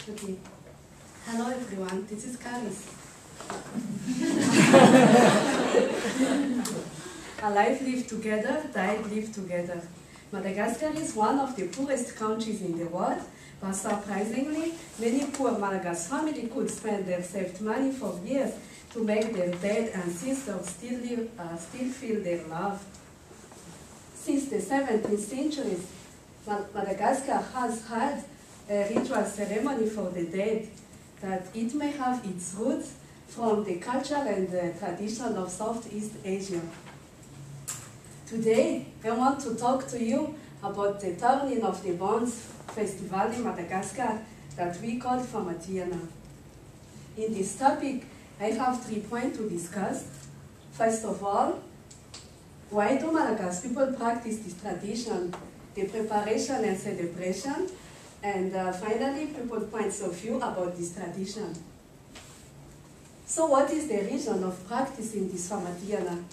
Okay. Hello everyone, this is Caris. Alive live together, died live together. Madagascar is one of the poorest countries in the world, but surprisingly, many poor Malagasy families could spend their saved money for years to make their dead ancestors still feel their love. Since the 17th century, Madagascar has had a ritual ceremony for the dead, that it may have its roots from the culture and the tradition of Southeast Asia. Today, I want to talk to you about the turning of the bones festival in Madagascar that we call Famatiana. In this topic, I have 3 points to discuss. First of all, why do Malagasy people practice this tradition, the preparation and celebration? And finally, people's points of view about this tradition. So what is the reason of practicing this Famatiana?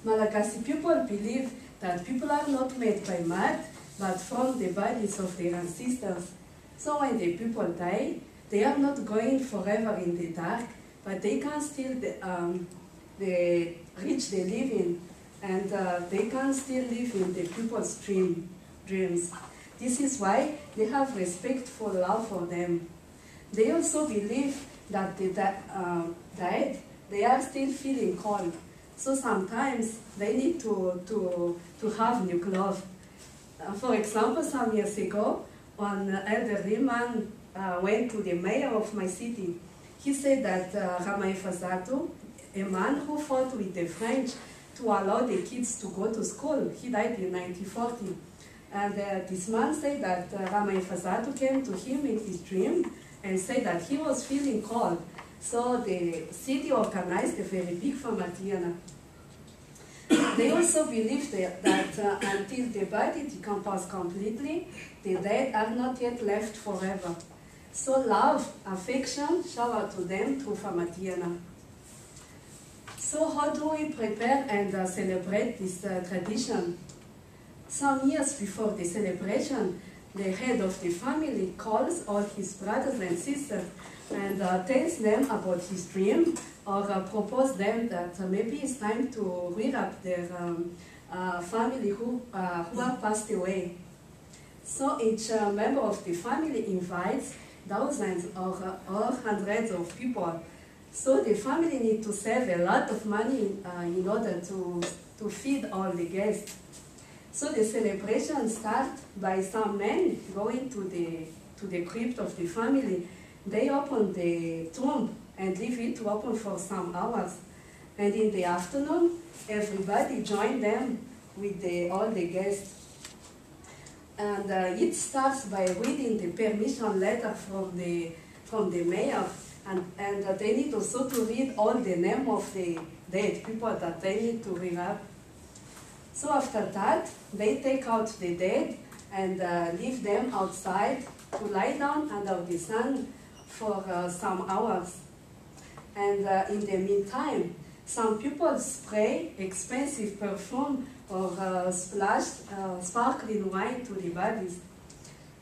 Malagasy people believe that people are not made by mud, but from the bodies of their ancestors. So when the people die, they are not going forever in the dark, but they can still reach the living, and they can still live in the people's dreams. This is why they have respectful love for them. They also believe that the dead, they are still feeling cold. So sometimes they need to have new clothes. For example, some years ago, one elderly man went to the mayor of my city. He said that Ramae Fazato, a man who fought with the French to allow the kids to go to school, he died in 1940. And this man said that Ramae Fazato came to him in his dream and said that he was feeling cold. So the city organized a very big Famatiana. They also believe that until the body decomposes completely, the dead are not yet left forever. So love, affection, shower to them through Famatiana. So how do we prepare and celebrate this tradition? Some years before the celebration, the head of the family calls all his brothers and sisters and tells them about his dream, or propose them that maybe it's time to rear up their family who have passed away. So each member of the family invites thousands or hundreds of people. So the family needs to save a lot of money in order to feed all the guests. So the celebration starts by some men going to the crypt of the family. They open the tomb and leave it to open for some hours. And in the afternoon, everybody joined them with all the guests. And it starts by reading the permission letter from the mayor. And they need also to read all the names of the dead people that they need to read up. So after that, they take out the dead and leave them outside to lie down under the sun for some hours. And in the meantime, some people spray expensive perfume or splash sparkling wine to the bodies.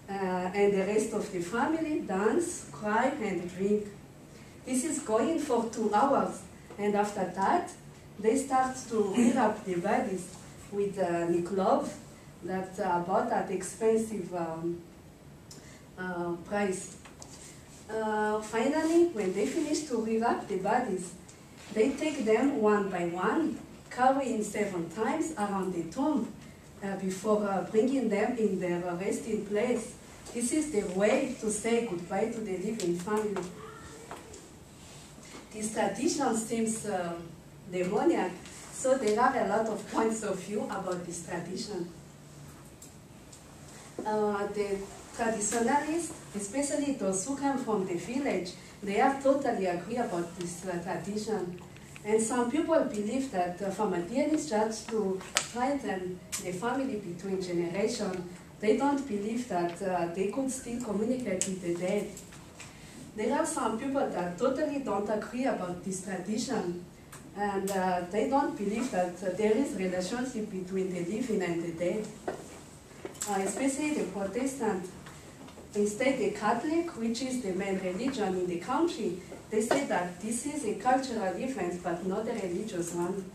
And the rest of the family dance, cry, and drink. This is going for 2 hours. And after that, they start to rear up the bodies with the cloth that bought at expensive price. Finally, when they finish to rear up the bodies, they take them one by one, carrying 7 times around the tomb before bringing them in their resting place. This is the way to say goodbye to the living family. This tradition seems demoniac, so there are a lot of points of view about this tradition. The traditionalists, especially those who come from the village, they are totally agree about this tradition. And some people believe that Famatiana is just to strengthen the family between generations. They don't believe that they could still communicate with the dead. There are some people that totally don't agree about this tradition. And they don't believe that there is a relationship between the living and the dead. Especially the Protestant. instead the Catholic, which is the main religion in the country, they say that this is a cultural event, but not a religious one.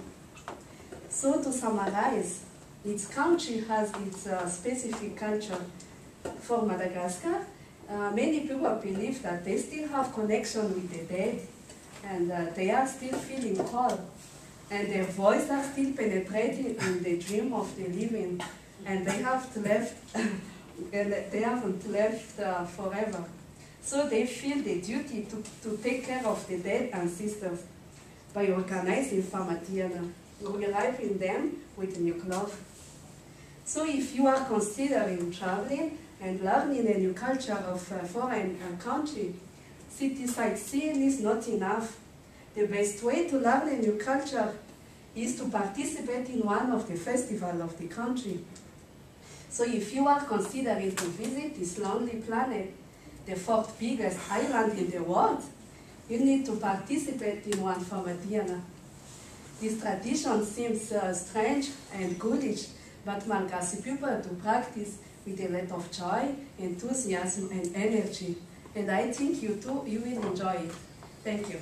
So to summarize, each country has its specific culture. For Madagascar, many people believe that they still have connection with the dead, and they are still feeling call, and their voices are still penetrating in the dream of the living, and they haven't left forever. So they feel the duty to take care of the dead ancestors by organizing Famatiana, reviving them with new cloth. So if you are considering traveling and learning a new culture of a foreign country, city sightseeing is not enough. The best way to learn a new culture is to participate in one of the festivals of the country. So if you are considering to visit this lonely planet, the fourth biggest island in the world, you need to participate in one Famatiana. This tradition seems strange and ghoulish, but Malagasy people do practice with a lot of joy, enthusiasm, and energy. And I think you too, you will enjoy it. Thank you.